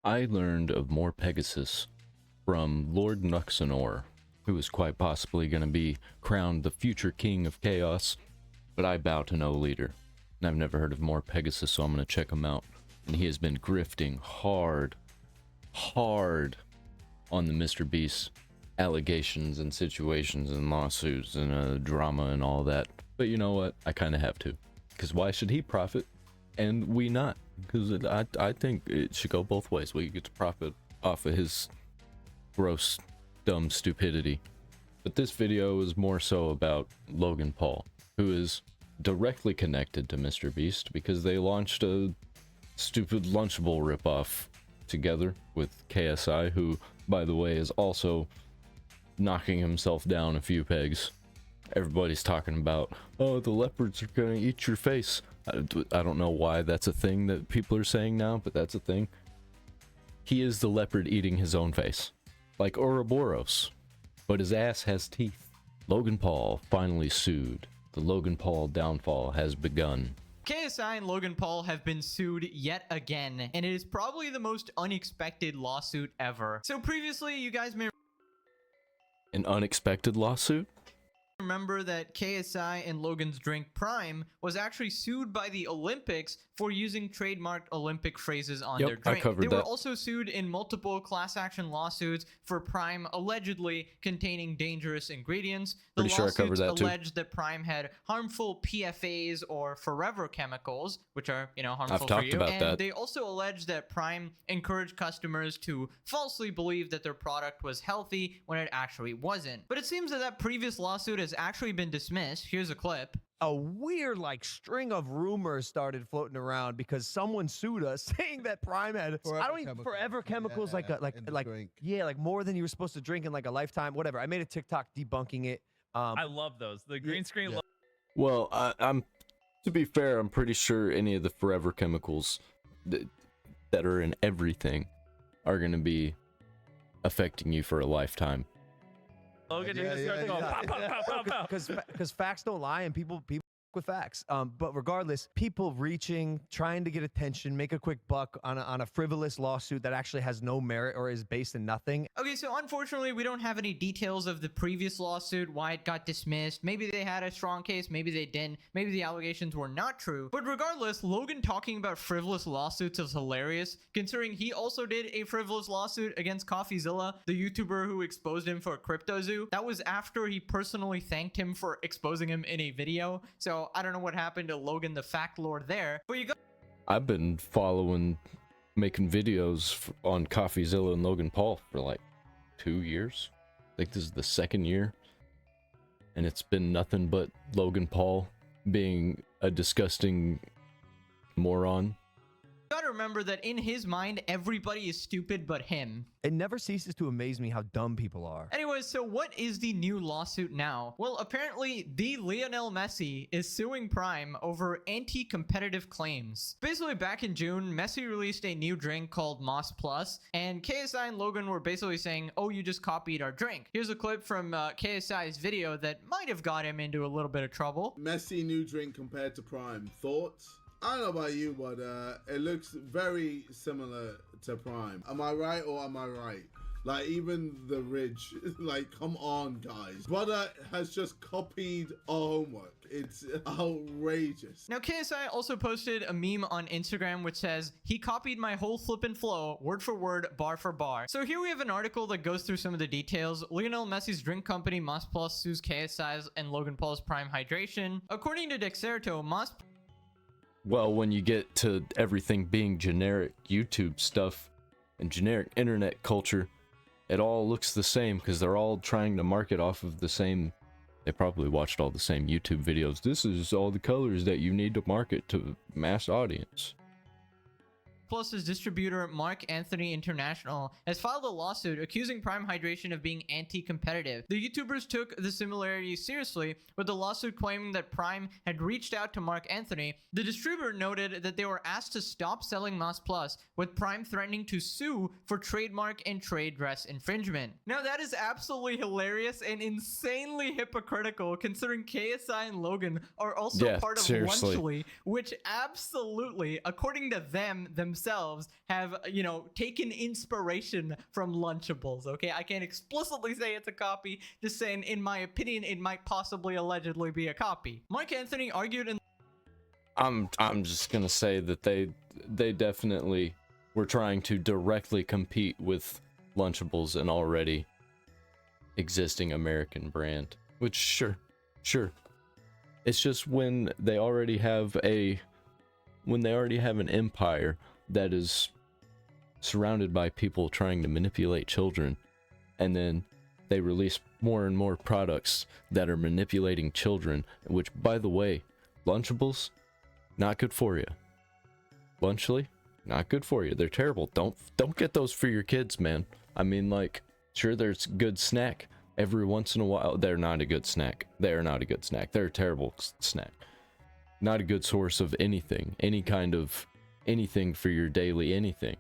I learned of more Pegasus from Lord Nuxanor, who is quite possibly going to be crowned the future king of chaos, but I bow to no leader. And I've never heard of more Pegasus, so I'm going to check him out. And he has been grifting hard on the MrBeast allegations and situations and lawsuits and drama and all that. But you know what? I kind of have to. Because why should he profit and we not? Because I think it should go both ways. We get to profit off of his gross, dumb stupidity. But this video is more so about Logan Paul, who is directly connected to MrBeast because they launched a stupid Lunchable ripoff together with KSI, who, by the way, is also knocking himself down a few pegs. Everybody's talking about, oh, the leopards are gonna eat your face. I don't know why that's a thing that people are saying now, but that's a thing. He is the leopard eating his own face, like Ouroboros, but his ass has teeth. Logan Paul finally sued. The Logan Paul downfall has begun. KSI and Logan Paul have been sued yet again, and it is probably the most unexpected lawsuit ever. So previously, you guys may An unexpected lawsuit? remember that KSI and Logan's drink Prime was actually sued by the Olympics for using trademarked Olympic phrases on their drink. I covered they that. were also sued in multiple class action lawsuits for Prime allegedly containing dangerous ingredients. The Pretty sure I covered lawsuits that too. alleged that Prime had harmful PFAs or forever chemicals, which are, harmful for talked you. about And that. they also alleged that Prime encouraged customers to falsely believe that their product was healthy when it actually wasn't. But it seems that that previous lawsuit has actually been dismissed. Here's a clip. A weird string of rumors started floating around because someone sued us saying that Prime had forever chemicals like more than you were supposed to drink in like a lifetime, whatever. I made a TikTok debunking it. I love those. The green screen. Well, I'm to be fair, I'm pretty sure any of the forever chemicals that are in everything are going to be affecting you for a lifetime. Logan just starts going pop, pop, pop, pop, pop. Because facts don't lie and people with facts. But regardless, people trying to get attention, make a quick buck on a frivolous lawsuit that actually has no merit or is based in nothing. Okay, so unfortunately, we don't have any details of the previous lawsuit, why it got dismissed. Maybe they had a strong case, maybe they didn't. Maybe the allegations were not true. But regardless, Logan talking about frivolous lawsuits is hilarious, considering he also did a frivolous lawsuit against CoffeeZilla, the YouTuber who exposed him for CryptoZoo. That was after he personally thanked him for exposing him in a video. So I don't know what happened to Logan the fact lord there, but I've been making videos on CoffeeZilla and Logan Paul for like 2 years. I think this is the second year, and it's been nothing but Logan Paul being a disgusting moron. gotta remember that in his mind, everybody is stupid but him. It never ceases to amaze me how dumb people are. Anyways, so what is the new lawsuit now? Well, apparently, the Lionel Messi is suing Prime over anti-competitive claims. Basically, back in June, Messi released a new drink called Mas Plus, and KSI and Logan were basically saying, oh, you just copied our drink. Here's a clip from KSI's video that might have got him into a little bit of trouble. Messi new drink compared to Prime. Thoughts? I don't know about you, but it looks very similar to Prime. Am I right or am I right? Like, even the Ridge, like, come on, guys. Brother has just copied our homework. It's outrageous. Now, KSI also posted a meme on Instagram which says, he copied my whole flippin' flow, word for word, bar for bar. So here we have an article that goes through some of the details. Lionel Messi's drink company, Mas Plus, sues KSI's and Logan Paul's Prime Hydration. According to Dexerto, Mas... Well, when you get to everything being generic YouTube stuff and generic internet culture, it all looks the same because they're all trying to market off of the same. They probably watched all the same YouTube videos. This is all the colors that you need to market to mass audience. Plus's distributor Mark Anthony International has filed a lawsuit accusing Prime Hydration of being anti-competitive. The YouTubers took the similarities seriously, with the lawsuit claiming that Prime had reached out to Mark Anthony. The distributor noted that they were asked to stop selling Mas Plus, with Prime threatening to sue for trademark and trade dress infringement. Now that is absolutely hilarious and insanely hypocritical, considering KSI and Logan are also part of seriously. Lunchly, which absolutely, according to themselves, themselves have, you know, taken inspiration from Lunchables, okay? I can't explicitly say it's a copy, just saying, in my opinion, it might possibly allegedly be a copy. Mark Anthony argued in... I'm just gonna say that they definitely were trying to directly compete with Lunchables, an already existing American brand. Which sure. It's just when they already have an empire that is surrounded by people trying to manipulate children, and then they release more and more products that are manipulating children, which, by the way, Lunchables, not good for you. Lunchly, not good for you. They're terrible. Don't get those for your kids, man. I mean, like, sure, there's good snack every once in a while. They're not a good snack. They're not a good snack. They're a terrible snack. Not a good source of anything, any kind of anything for your daily anything.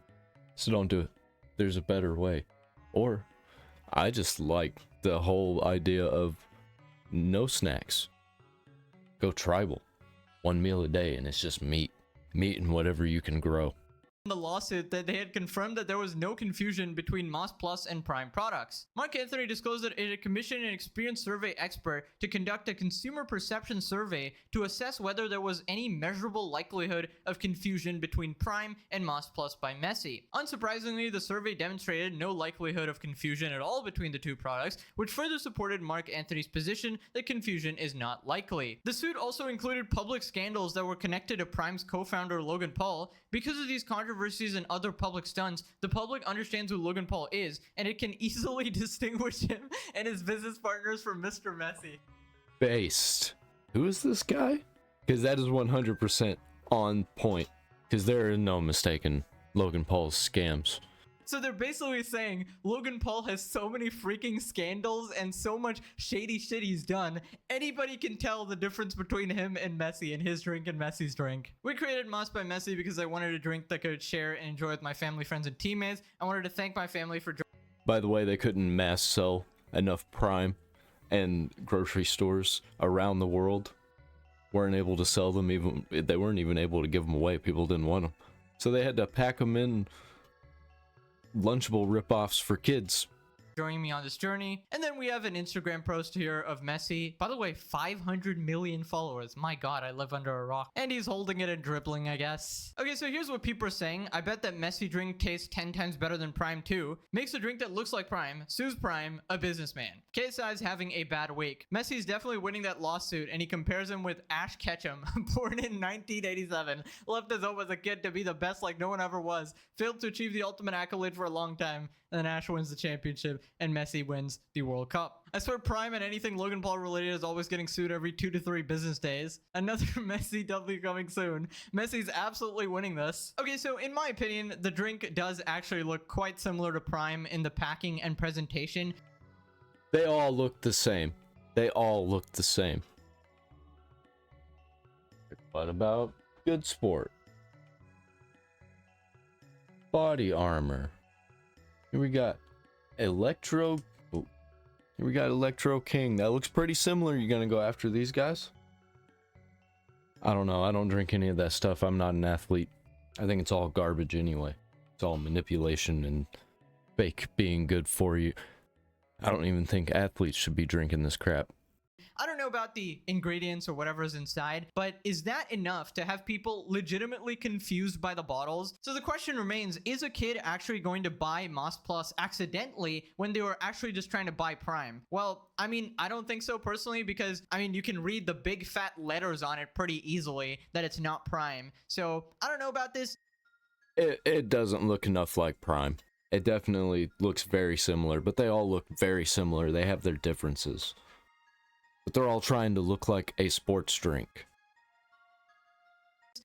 So don't do it. There's a better way. Or I just like the whole idea of no snacks. Go tribal. One meal a day, and it's just meat and whatever you can grow. The lawsuit that they had confirmed that there was no confusion between Mas Plus and Prime products. Mark Anthony disclosed that it had commissioned an experienced survey expert to conduct a consumer perception survey to assess whether there was any measurable likelihood of confusion between Prime and Mas Plus by Messi. Unsurprisingly, the survey demonstrated no likelihood of confusion at all between the two products, which further supported Mark Anthony's position that confusion is not likely. The suit also included public scandals that were connected to Prime's co-founder Logan Paul. Because of these controversies and other public stunts, the public understands who Logan Paul is, and it can easily distinguish him and his business partners from Mr. Messi. Based. Who is this guy? Because that is 100% on point. Because there is no mistaking Logan Paul's scams. So they're basically saying Logan Paul has so many freaking scandals and so much shady shit he's done, anybody can tell the difference between him and Messi and his drink and Messi's drink. We created Mas by Messi because I wanted a drink that I could share and enjoy with my family, friends, and teammates. I wanted to thank my family for... By the way, they couldn't mass sell enough Prime, and grocery stores around the world weren't able to sell them. Even they weren't even able to give them away. People didn't want them. So they had to pack them in Lunchable ripoffs for kids. Joining me on this journey. And then we have an Instagram post here of Messi. By the way, 500 million followers. My god, I live under a rock. And he's holding it and dribbling, I guess. Okay, so here's what people are saying. I bet that Messi drink tastes 10 times better than Prime 2. Makes a drink that looks like Prime. Sues Prime, a businessman. KSI is having a bad week. Messi's definitely winning that lawsuit, and he compares him with Ash Ketchum, born in 1987. Left his home as a kid to be the best like no one ever was. Failed to achieve the ultimate accolade for a long time. And then Ash wins the championship, and Messi wins the World Cup. I swear Prime and anything Logan Paul related is always getting sued every 2 to 3 business days. Another Messi W coming soon. Messi's absolutely winning this. Okay, so in my opinion, the drink does actually look quite similar to Prime in the packing and presentation. They all look the same. They all look the same. What about Good Sport? Body Armor. Here we got Electro. Oh, here we got Electro King. That looks pretty similar. You gonna go after these guys? I don't know. I don't drink any of that stuff. I'm not an athlete. I think it's all garbage anyway. It's all manipulation and fake being good for you. I don't even think athletes should be drinking this crap. I don't know about the ingredients or whatever is inside, but is that enough to have people legitimately confused by the bottles? So the question remains, is a kid actually going to buy Mas Plus accidentally when they were actually just trying to buy Prime? Well, I mean, I don't think so personally, because, I mean, you can read the big fat letters on it pretty easily that it's not Prime. So I don't know about this. It doesn't look enough like Prime. It definitely looks very similar, but they all look very similar. They have their differences. But they're all trying to look like a sports drink.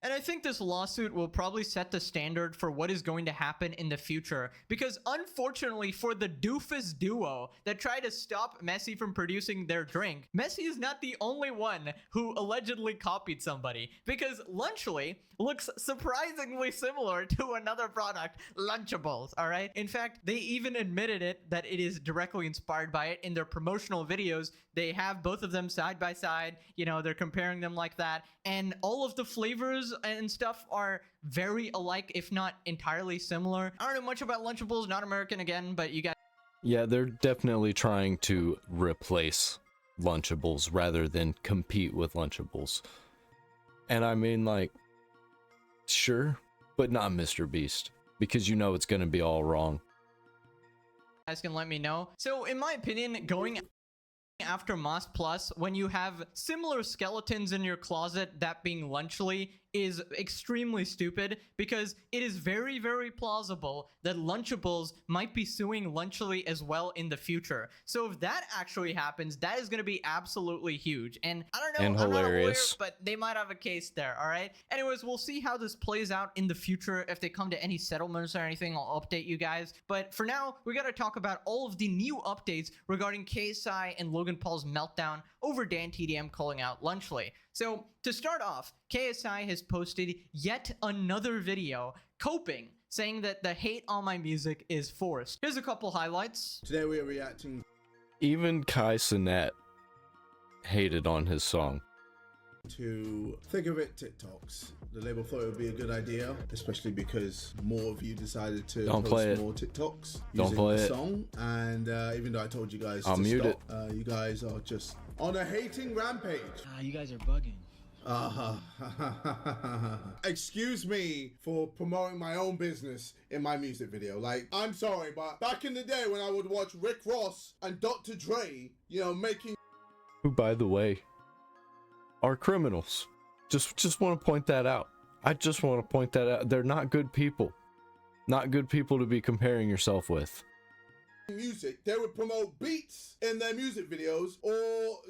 And I think this lawsuit will probably set the standard for what is going to happen in the future, because unfortunately for the doofus duo that try to stop Messi from producing their drink, Messi is not the only one who allegedly copied somebody, because Lunchly looks surprisingly similar to another product, Lunchables, all right? In fact, they even admitted it, that it is directly inspired by it in their promotional videos. They have both of them side by side, you know, they're comparing them like that, and all of the flavors flavors and stuff are very alike, if not entirely similar. I don't know much about Lunchables, not American again, but you guys. Yeah, they're definitely trying to replace Lunchables rather than compete with Lunchables. And I mean, like, sure, but not MrBeast, because you know it's gonna be all wrong. Guys can let me know. So in my opinion, going after Mas Plus when you have similar skeletons in your closet, that being Lunchly, is extremely stupid, because it is very, very plausible that Lunchables might be suing Lunchly as well in the future. So if that actually happens, that is going to be absolutely huge. And I don't know, And I'm not a lawyer, hilarious. but they might have a case there, all right? Anyways, we'll see how this plays out in the future. If they come to any settlements or anything, I'll update you guys. But for now, we got to talk about all of the new updates regarding KSI and Logan Paul's meltdown over Dan TDM calling out Lunchly. So to start off, KSI has posted yet another video coping, saying that the hate on my music is forced. Here's a couple highlights. Today we are reacting Even KSI hated on his song. to Think of It TikToks. The label thought it would be a good idea, especially because more of you decided to Don't play post it. more TikToks Don't using play the it. song. And even though I told you guys I'll to mute stop, you guys are just on a hating rampage. You guys are bugging. Excuse me for promoting my own business in my music video. Like, I'm sorry, but back in the day when I would watch Rick Ross and Dr. Dre, you know, making Who, by the way, are criminals. Just want to point that out. I just want to point that out. They're not good people. Not good people to be comparing yourself with. music, they would promote beats in their music videos or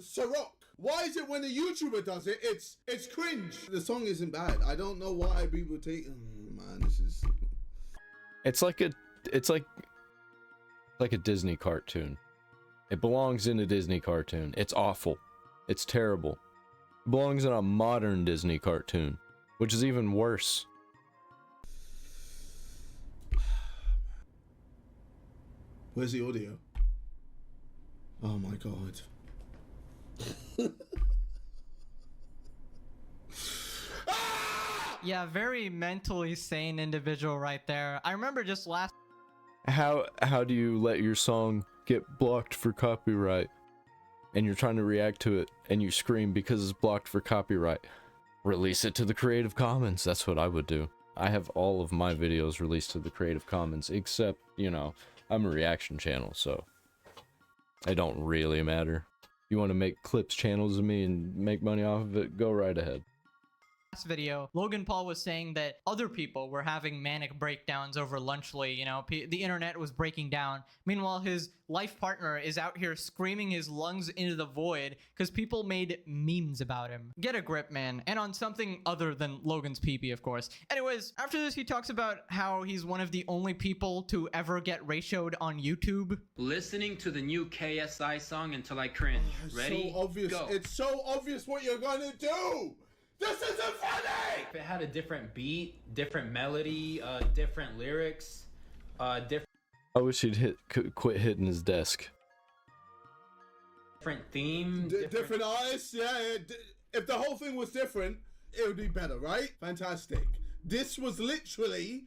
Ciroc. Why is it when a YouTuber does it, it's cringe? The song isn't bad. I don't know why people take. Oh, man, this is. It's like a Disney cartoon. It belongs in a Disney cartoon. It's awful. It's terrible. It belongs in a modern Disney cartoon, which is even worse. Where's the audio? Oh my god. Yeah, very mentally sane individual right there. I remember just last How do you let your song get blocked for copyright and you're trying to react to it and you scream because it's blocked for copyright? Release it to the Creative Commons. That's what I would do. I have all of my videos released to the Creative Commons, except, you know, I'm a reaction channel, so it don't really matter. You want to make clips channels of me and make money off of it, go right ahead. video, Logan Paul was saying that other people were having manic breakdowns over Lunchly. You know, the internet was breaking down. Meanwhile, his life partner is out here screaming his lungs into the void because people made memes about him. Get a grip, man. And on something other than Logan's pee-pee, of course. Anyways, after this, he talks about how he's one of the only people to ever get ratioed on YouTube. Listening to the new KSI song until I cringe. Ready? So obvious. Go. It's so obvious what you're gonna do. This isn't funny. If it had a different beat, different melody, different lyrics, different I wish he'd quit hitting his desk. theme, Different artists, yeah. If the whole thing was different, it would be better, right? Fantastic. This was literally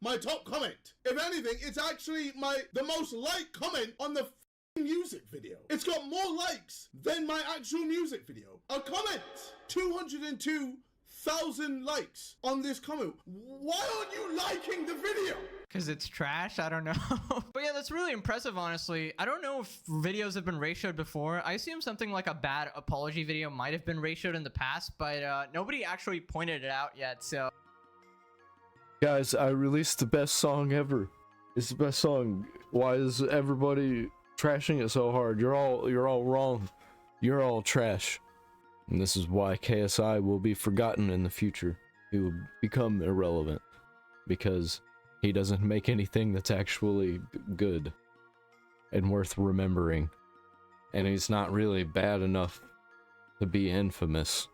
my top comment. If anything, it's actually the most liked comment on the music video. It's got more likes than my actual music video. A comment! 202,000 likes on this comment. Why aren't you liking the video? Because it's trash? I don't know. But yeah, that's really impressive, honestly. I don't know if videos have been ratioed before. I assume something like a bad apology video might have been ratioed in the past, but nobody actually pointed it out yet, so. Guys, I released the best song ever. It's the best song. Why is everybody trashing it so hard? You're all wrong. You're all trash. And this is why KSI will be forgotten in the future. He will become irrelevant because he doesn't make anything that's actually good and worth remembering. And he's not really bad enough to be infamous.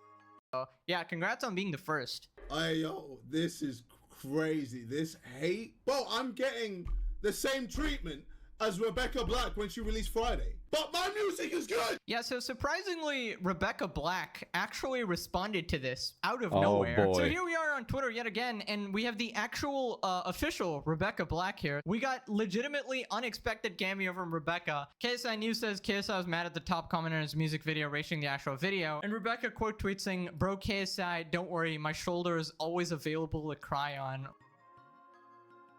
Yeah, congrats on being the first. Yo, this is crazy. This hate. Bro, I'm getting the same treatment as Rebecca Black when she released Friday. But my music is good. Yeah, so surprisingly, Rebecca Black actually responded to this out of Oh, nowhere. boy. So here we are on Twitter yet again, and we have the actual official Rebecca Black here. We got legitimately unexpected cameo from Rebecca. KSI News says KSI was mad at the top comment on his music video, erasing the actual video. And Rebecca quote tweets saying, "Bro KSI, don't worry, my shoulder is always available to cry on."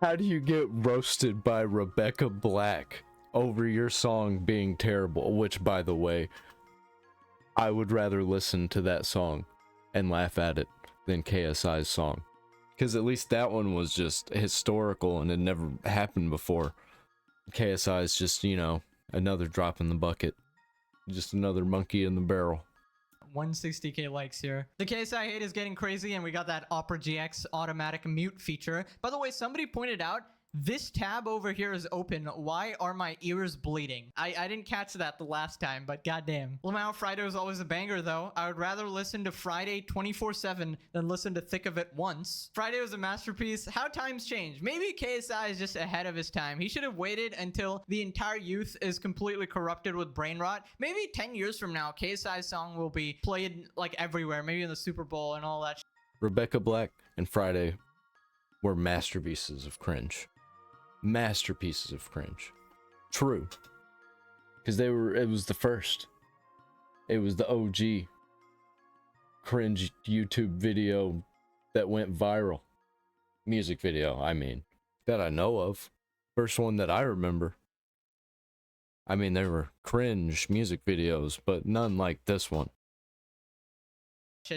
How do you get roasted by Rebecca Black over your song being terrible? Which, by the way, I would rather listen to that song and laugh at it than KSI's song. Because at least that one was just historical and it never happened before. KSI is just, you know, another drop in the bucket. Just another monkey in the barrel. 160k likes here. The KSI hate is getting crazy, and we got that Opera GX automatic mute feature. By the way, somebody pointed out this tab over here is open. Why are my ears bleeding? I didn't catch that the last time, but goddamn. Lamau Friday was always a banger though. I would rather listen to Friday 24/7 than listen to Thick of It once. Friday was a masterpiece. How times change. Maybe KSI is just ahead of his time. He should have waited until the entire youth is completely corrupted with brain rot. Maybe 10 years from now, KSI's song will be played like everywhere, maybe in the Super Bowl and all that. Rebecca Black and Friday were masterpieces of cringe. Masterpieces of cringe. True. Because it was the first. It was the OG cringe YouTube video that went viral. Music video, I mean. That I know of. First one that I remember. I mean, there were cringe music videos, but none like this one.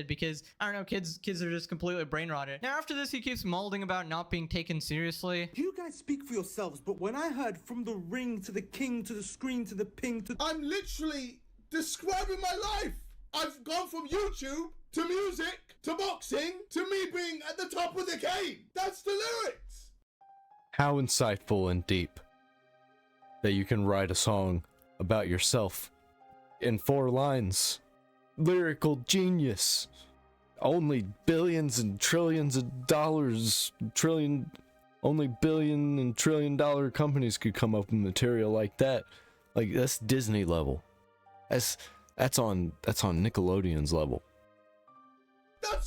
Because I don't know, kids are just completely brain rotted. Now after this, he keeps molding about not being taken seriously. You guys speak for yourselves, but when I heard from the ring to the king to the screen to the ping to I'm literally describing my life. I've gone from YouTube to music to boxing to me being at the top of the game. That's the lyrics. How insightful and deep that you can write a song about yourself in 4 lines. Lyrical genius. Only billions and trillions of dollars, only billion and trillion dollar companies could come up with material like that. Like, that's Disney level. That's on Nickelodeon's level.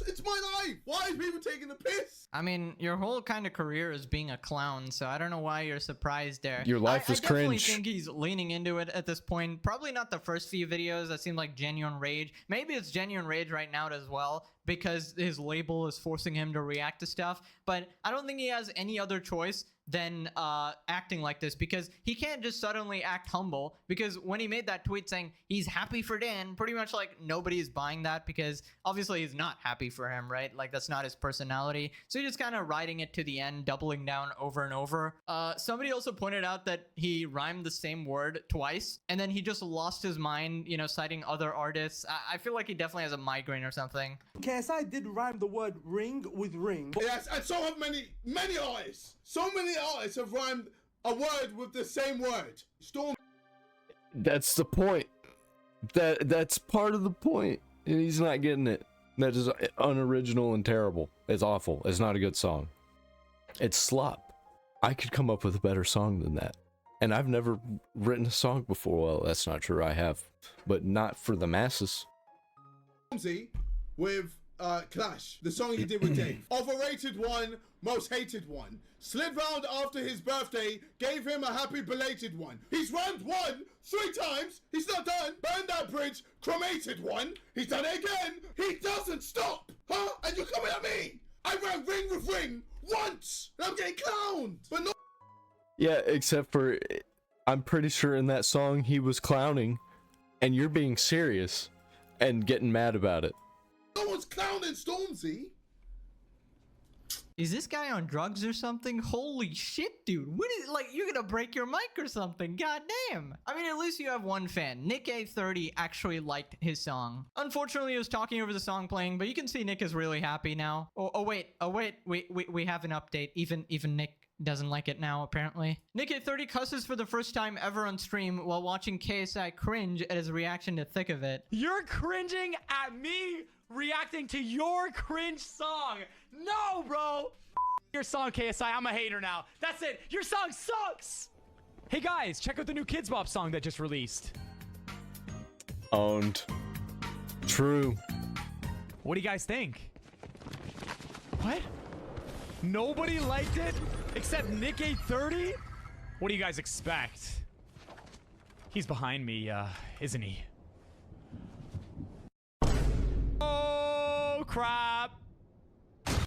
It's my life. Why is people taking the piss? I mean, your whole kind of career is being a clown, so I don't know why you're surprised there. Your life is I definitely cringe. think he's leaning into it at this point. Probably not the first few videos that seemed like genuine rage. Maybe it's genuine rage right now as well, because his label is forcing him to react to stuff. But I don't think he has any other choice than acting like this, because he can't just suddenly act humble. Because when he made that tweet saying he's happy for Dan, pretty much like nobody is buying that, because obviously he's not happy for him, right? Like, that's not his personality. So he's just kind of riding it to the end, doubling down over and over. Somebody also pointed out that he rhymed the same word twice, and then he just lost his mind, you know, citing other artists. I feel like he definitely has a migraine or something. KSI did rhyme the word ring with ring. Yes, and so have many artists. So many artists have rhymed a word with the same word. Storm. That's the point. That's part of the point. And he's not getting it. That is unoriginal and terrible. It's awful. It's not a good song. It's slop. I could come up with a better song than that. And I've never written a song before. Well, that's not true. I have. But not for the masses. With Clash, the song he did with Dave. Overrated one, most hated one. Slid round after his birthday, gave him a happy belated one. He's rhymed 3 times, he's not done. Burned that bridge, cremated one. He's done it again, he doesn't stop. Huh? And you're coming at me? I ran ring with ring once, and I'm getting clowned. But no. Yeah, except for, I'm pretty sure in that song he was clowning, and you're being serious and getting mad about it. No one's clowning Stormzy. Is this guy on drugs or something? Holy shit, dude. What is, like, you're gonna break your mic or something? God damn. I mean, at least you have one fan. Nick A30 actually liked his song. Unfortunately, he was talking over the song playing, but you can see Nick is really happy now. Wait. We have an update. Even Nick doesn't like it now, apparently. Nick A30 cusses for the first time ever on stream while watching KSI cringe at his reaction to Thick of It. You're cringing at me reacting to your cringe song. No, bro. Your song, KSI. I'm a hater now. That's it. Your song sucks. Hey guys, check out the new Kids Bop song that just released. Owned. True. What do you guys think? What? Nobody liked it except Nick830? What do you guys expect? He's behind me, isn't he? Oh, crap.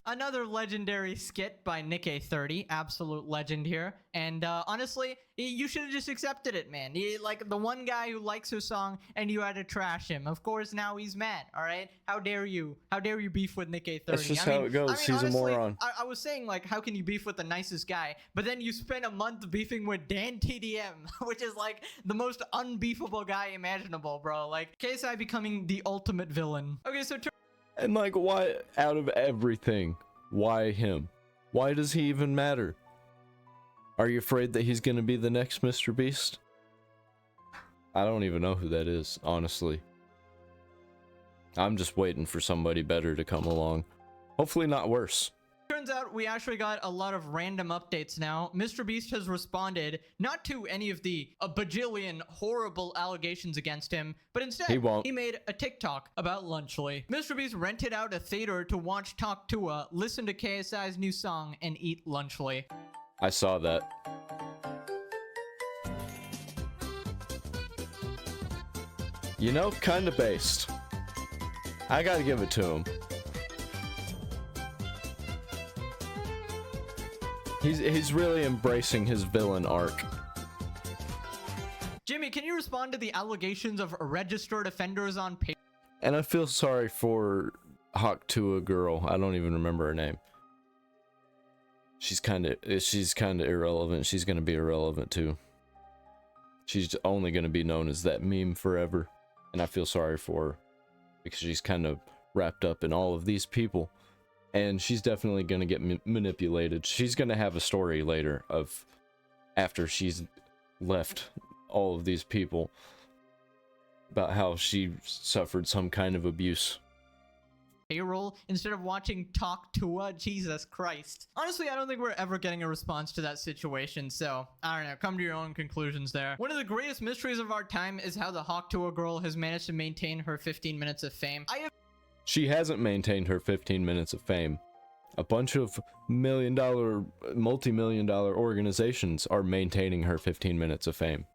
Another legendary skit by Nick830, absolute legend here. And honestly, you should have just accepted it, man. Like the one guy who likes your song and you had to trash him. Of course, now he's mad, all right? How dare you? How dare you beef with Nick830? That's just how it goes. He's honestly, a moron. I was saying, like, how can you beef with the nicest guy? But then you spend a month beefing with Dan TDM, which is like the most unbeefable guy imaginable, bro. Like, KSI becoming the ultimate villain. Okay, so And like, why, out of everything, why him? Why does he even matter? Are you afraid that he's gonna be the next MrBeast? I don't even know who that is, honestly. I'm just waiting for somebody better to come along. Hopefully not worse. turns out we actually got a lot of random updates now. MrBeast has responded not to any of the bajillion horrible allegations against him, but instead he made a TikTok about Lunchly. MrBeast rented out a theater to watch Talk Tua, listen to KSI's new song, and eat Lunchly. I saw that. You know, kinda based. I gotta give it to him. He's really embracing his villain arc. Jimmy, can you respond to the allegations of registered offenders on page? And I feel sorry for Hawk Tua girl. I don't even remember her name. She's kind of irrelevant. She's gonna be irrelevant too. She's only gonna be known as that meme forever. And I feel sorry for her because she's kind of wrapped up in all of these people. And she's definitely going to get manipulated. She's going to have a story later of after she's left all of these people about how she suffered some kind of abuse. Payroll instead of watching Talk Tua. Jesus Christ. Honestly, I don't think we're ever getting a response to that situation, so I don't know, come to your own conclusions there. One of the greatest mysteries of our time is how the Hawk Tua girl has managed to maintain her 15 minutes of fame. She hasn't maintained her 15 minutes of fame. A bunch of multi-million dollar organizations are maintaining her 15 minutes of fame.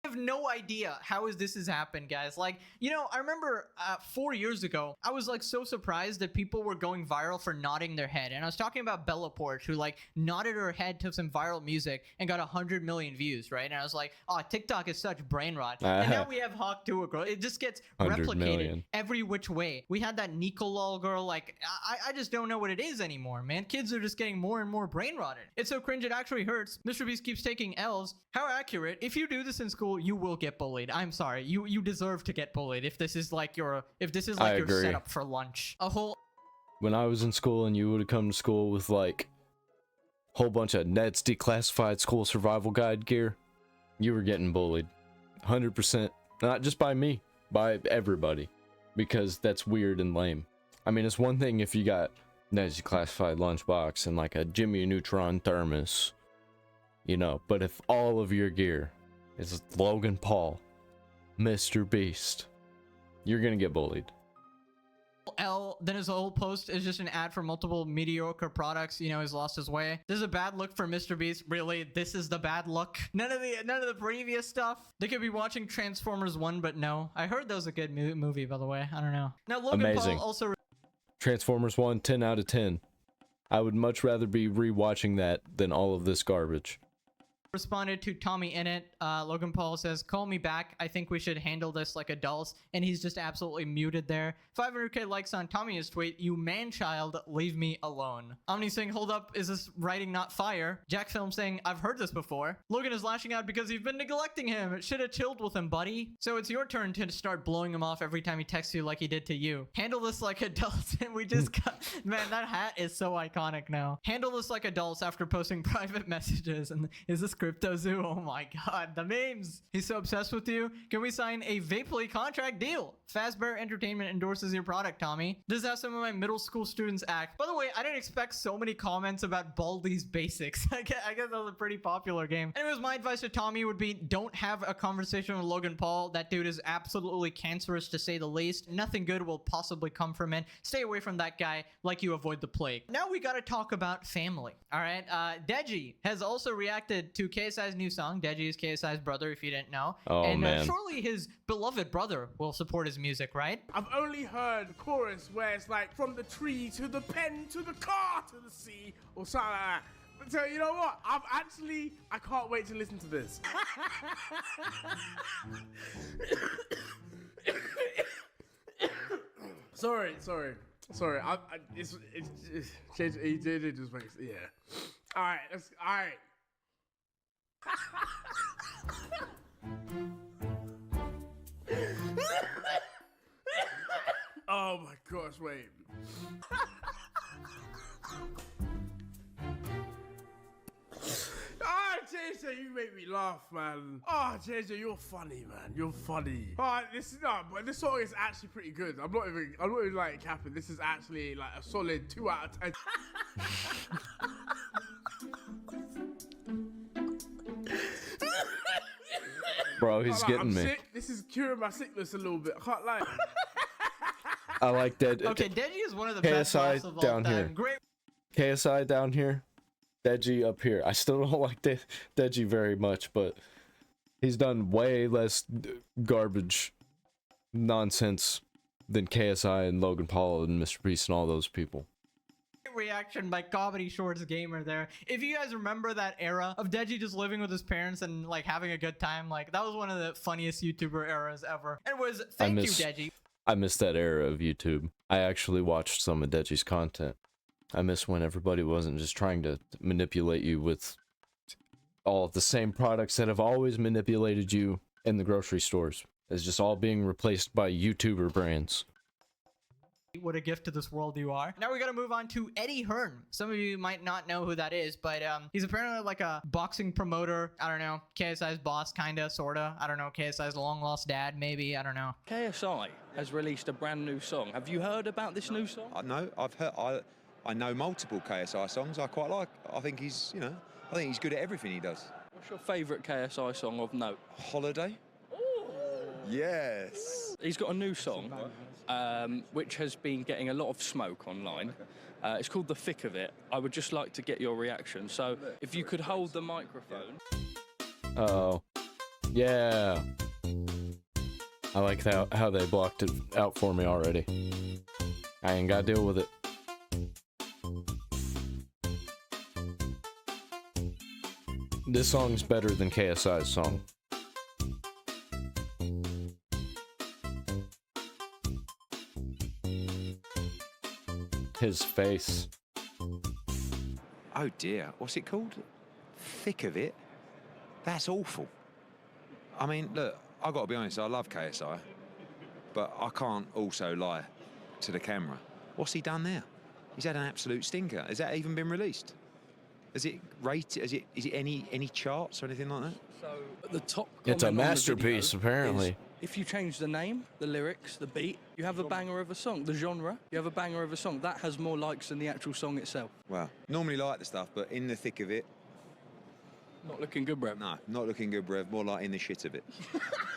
I have no idea how this has happened, guys. Like, you know, I remember 4 years ago, I was like so surprised that people were going viral for nodding their head. And I was talking about Bella Poarch, who like nodded her head to some viral music and got 100 million views, right? And I was like, oh, TikTok is such brain rot. And now we have Hawk Tua girl. It just gets replicated every which way. We had that Nicolol girl. Like, I just don't know what it is anymore, man. Kids are just getting more and more brain rotted. It's so cringe it actually hurts. MrBeast keeps taking L's. How accurate. If you do this in school, you will get bullied. I'm sorry. You deserve to get bullied if this is like your setup for lunch. When I was in school and you would have come to school with like a whole bunch of Ned's declassified school survival guide gear, you were getting bullied. 100%. Not just by me, by everybody. Because that's weird and lame. I mean, it's one thing if you got Ned's declassified lunchbox and like a Jimmy Neutron thermos, you know, but if all of your gear is Logan Paul, MrBeast, you're gonna get bullied. L, then his whole post is just an ad for multiple mediocre products. You know, he's lost his way. This is a bad look for MrBeast. Really, this is the bad look. None of the previous stuff. They could be watching Transformers 1, but no. I heard that was a good movie, by the way. I don't know. Now, Logan Paul also... Transformers 1, 10 out of 10. I would much rather be rewatching that than all of this garbage. Responded to TommyInnit. Logan Paul says, call me back. I think we should handle this like adults. And he's just absolutely muted there. 500k likes on Tommy's tweet. You man-child, leave me alone. Omni saying, hold up, is this writing not fire? Jack Film saying, I've heard this before. Logan is lashing out because you've been neglecting him. Should have chilled with him, buddy. So it's your turn to start blowing him off every time he texts you like he did to you. Handle this like adults. And we just got... Man, that hat is so iconic now. Handle this like adults after posting private messages. And is this Crypto Zoo. Oh my god, the memes. He's so obsessed with you. Can we sign a Vapely contract deal? Fazbear Entertainment endorses your product, Tommy. This is how some of my middle school students act. By the way, I didn't expect so many comments about Baldi's Basics. I guess that was a pretty popular game. Anyways, my advice to Tommy would be don't have a conversation with Logan Paul. That dude is absolutely cancerous, to say the least. Nothing good will possibly come from it. Stay away from that guy like you avoid the plague. Now we gotta talk about family. All right, Deji has also reacted to KSI's new song. Deji is KSI's brother, if you didn't know. Oh, and man. Surely his beloved brother will support his music, right? I've only heard the chorus where it's like from the tree to the pen to the car to the sea or something like that. But so you know what? I can't wait to listen to this. Sorry. It's it just makes, yeah. All right. Oh my gosh, wait. JJ, you make me laugh, man. Oh, JJ, you're funny, man. You're funny. Oh, but this song is actually pretty good. I'm not even like capping. This is actually like a solid 2 out of 10. Bro, he's getting I'm me. sick. This is curing my sickness a little bit. I can't lie. I like that. Okay, Deji is one of the best rappers of all down time. here. Great. KSI down here, Deji up here. I still don't like Deji very much, but he's done way less garbage nonsense than KSI and Logan Paul and MrBeast and all those people. Reaction by Comedy Shorts Gamer there. If you guys remember that era of Deji just living with his parents and like having a good time, like that was one of the funniest YouTuber eras ever. Anyways, thank you, Deji. I miss that era of YouTube. I actually watched some of Deji's content. I miss when everybody wasn't just trying to manipulate you with all of the same products that have always manipulated you in the grocery stores. It's just all being replaced by YouTuber brands. What a gift to this world you are. Now we gotta move on to Eddie Hearn. Some of you might not know who that is, but he's apparently like a boxing promoter. I don't know, KSI's boss, kinda, sorta. I don't know, KSI's long lost dad, maybe. I don't know. KSI has released a brand new song. Have you heard about this new song? No, I've heard. I know multiple KSI songs. I quite like. I think he's, I think he's good at everything he does. What's your favourite KSI song of note? Holiday. Yes. He's got a new song, which has been getting a lot of smoke online. It's called The Thick of It. I would just like to get your reaction. So if you could hold the microphone. Uh-oh. Yeah. I like how they blocked it out for me already. I ain't gotta deal with it. This song's better than KSI's song. His face. Oh dear, what's it called? Thick of It? That's awful. I mean, look, I've got to be honest, I love KSI, but I can't also lie to the camera. What's he done there? He's had an absolute stinker. Has that even been released? Is it rated? Is it any charts or anything like that? So at the top, It's a masterpiece, apparently. If you change the name, the lyrics, the beat, you have a banger of a song. The genre, you have a banger of a song. That has more likes than the actual song itself. Well, normally like the stuff, but in the thick of it. Not looking good, bruv. No, not looking good, bruv. More like in the shit of it.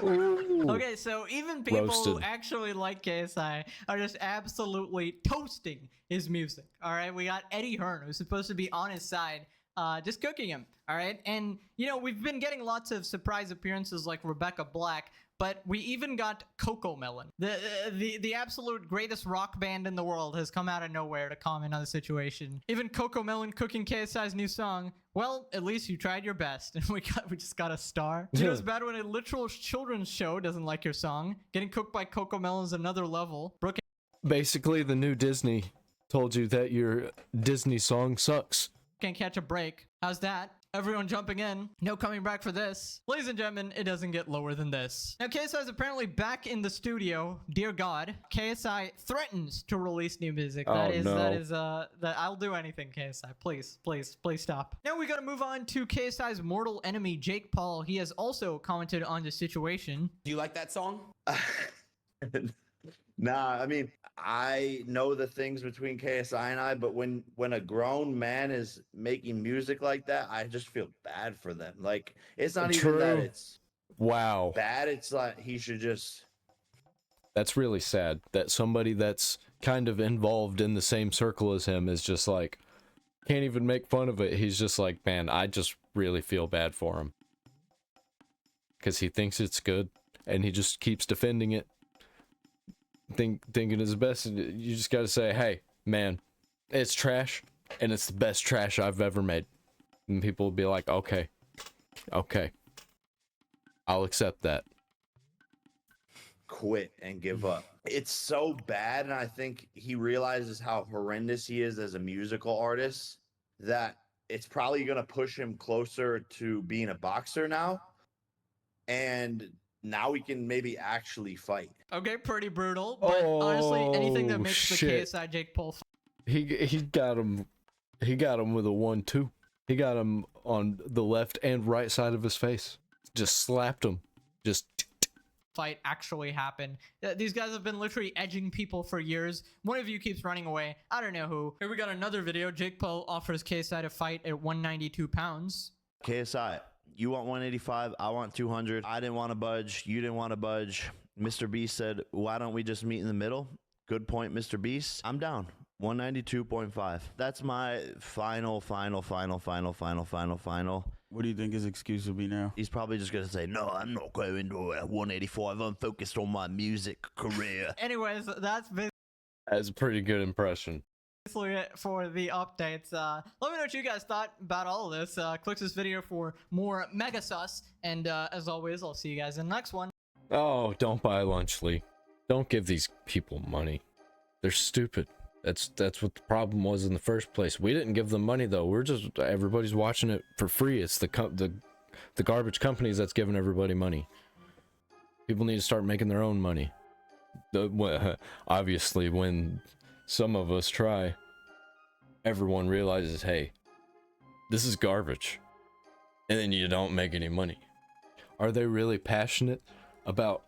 Okay, so even people who Roasted. actually like KSI are just absolutely toasting his music. All right, we got Eddie Hearn, who's supposed to be on his side, just cooking him. All right, and we've been getting lots of surprise appearances like Rebecca Black, but we even got Coco Melon. The absolute greatest rock band in the world has come out of nowhere to comment on the situation. Even Coco Melon cooking KSI's new song. Well, at least you tried your best, and we just got a star. It's bad when a literal children's show doesn't like your song. Getting cooked by Coco Melon's another level. Brooke. Basically, the new Disney told you that your Disney song sucks. Can't catch a break. How's that? Everyone jumping in. No coming back for this. Ladies and gentlemen, it doesn't get lower than this. Now, KSI is apparently back in the studio. Dear God, KSI threatens to release new music. I'll do anything, KSI. Please, please, please stop. Now we gotta move on to KSI's mortal enemy, Jake Paul. He has also commented on the situation. Do you like that song? Nah, I mean, I know the things between KSI and I, but when a grown man is making music like that, I just feel bad for them. Like, it's not even that it's bad. It's like he should just... That's really sad that somebody that's kind of involved in the same circle as him is just like, can't even make fun of it. He's just like, man, I just really feel bad for him. Because he thinks it's good, and he just keeps defending it. Thinking it's best. You just gotta say, hey, man, it's trash, and it's the best trash I've ever made. And people will be like, okay, I'll accept that. Quit and give up. It's so bad, and I think he realizes how horrendous he is as a musical artist, that it's probably gonna push him closer to being a boxer now, and now we can maybe actually fight. Okay, pretty brutal, but honestly, anything that makes the KSI Jake Paul he got him with a 1-2. He got him on the left and right side of his face. Just slapped him. Just fight actually happen. These guys have been literally edging people for years. One of you keeps running away. I don't know who. Here we got another video. Jake Paul offers KSI to fight at 192 pounds. KSI, you want 185, I want 200. I didn't want to budge, you didn't want to budge. MrBeast said, why don't we just meet in the middle? Good point, MrBeast. I'm down. 192.5. That's my final. What do you think his excuse will be now? He's probably just going to say, no, I'm not going to 185. I'm focused on my music career. Anyways, that's a pretty good impression. basically it for the updates. Let me know what you guys thought about all of this. Click this video for more mega sus, and as always, I'll see you guys in the next one. Oh, don't buy lunch, Lee. Don't give these people money. They're stupid. That's what the problem was in the first place. We didn't give them money though. We're just, everybody's watching it for free. It's the garbage companies that's giving everybody money. People need to start making their own money. Obviously, when some of us try, everyone realizes, hey, this is garbage, and then you don't make any money. Are they really passionate about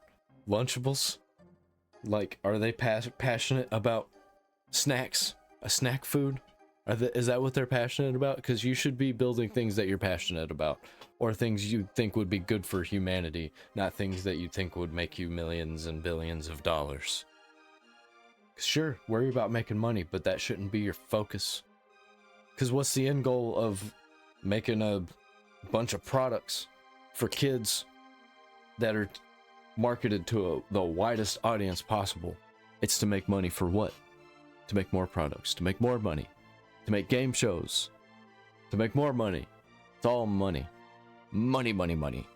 Lunchables? Like, are they passionate about snacks, a snack food? Is that what they're passionate about? Because you should be building things that you're passionate about, or things you think would be good for humanity, not things that you think would make you millions and billions of dollars. Sure, worry about making money, but that shouldn't be your focus. Because what's the end goal of making a bunch of products for kids that are marketed to the widest audience possible? It's to make money for what? To make more products, to make more money, to make game shows, to make more money. It's all money. Money, money, money.